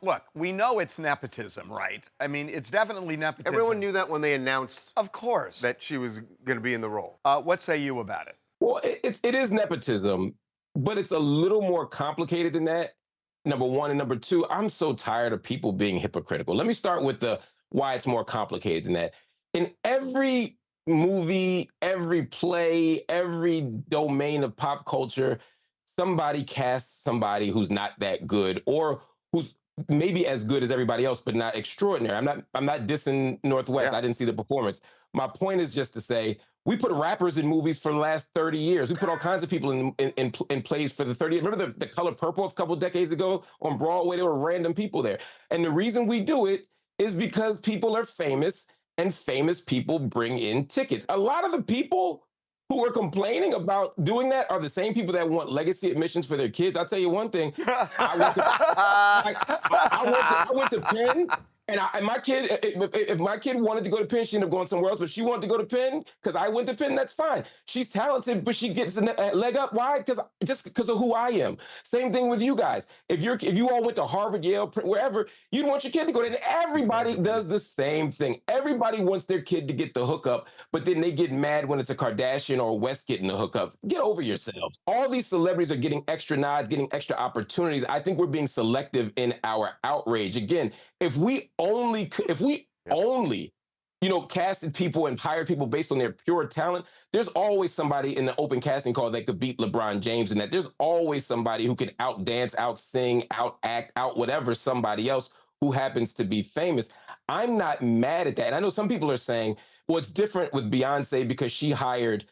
look, we know it's nepotism, right? I mean, it's definitely nepotism. Everyone knew that when they announced Of course. that she was going to be in the role. What say you about it? Well, it is nepotism, but it's a little more complicated than that. Number one, and number two, I'm so tired of people being hypocritical. Let me start with the why it's more complicated than that. In every movie, every play, every domain of pop culture, somebody casts somebody who's not that good or who's maybe as good as everybody else, but not extraordinary. I'm not dissing Northwest. Yeah. I didn't see the performance. My point is just to say we put rappers in movies for the last 30 years. We put all kinds of people in plays for the 30 years. Remember the Color Purple a couple of decades ago on Broadway? There were random people there. And the reason we do it is because people are famous and famous people bring in tickets. A lot of the people who are complaining about doing that are the same people that want legacy admissions for their kids. I'll tell you one thing. I went to Penn, and my kid, if my kid wanted to go to Penn, she ended up going somewhere else. But she wanted to go to Penn because I went to Penn. That's fine. She's talented, but she gets a leg up. Why? Because of who I am. Same thing with you guys. If you all went to Harvard, Yale, wherever, you'd want your kid to go there. And everybody does the same thing. Everybody wants their kid to get the hookup, but then they get mad when it's a Kardashian or a West getting the hookup. Get over yourselves. All these celebrities are getting extra nods, getting extra opportunities. I think we're being selective in our outrage. Again, if we only, casted people and hired people based on their pure talent, there's always somebody in the open casting call that could beat LeBron James in that. There's always somebody who could outdance, outsing, outact, out whatever somebody else who happens to be famous. I'm not mad at that. And I know some people are saying, well, it's different with Beyonce because she hired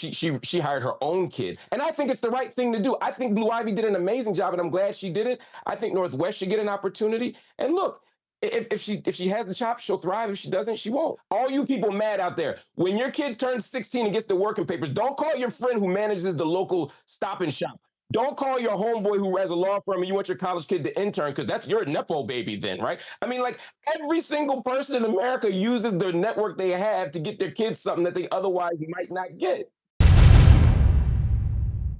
she hired her own kid. And I think it's the right thing to do. I think Blue Ivy did an amazing job, and I'm glad she did it. I think Northwest should get an opportunity. And look, if she has the chops, she'll thrive. If she doesn't, she won't. All you people mad out there, when your kid turns 16 and gets the working papers, don't call your friend who manages the local Stop and Shop. Don't call your homeboy who has a law firm and you want your college kid to intern because you're a nepo baby then, right? I mean, like every single person in America uses the network they have to get their kids something that they otherwise might not get.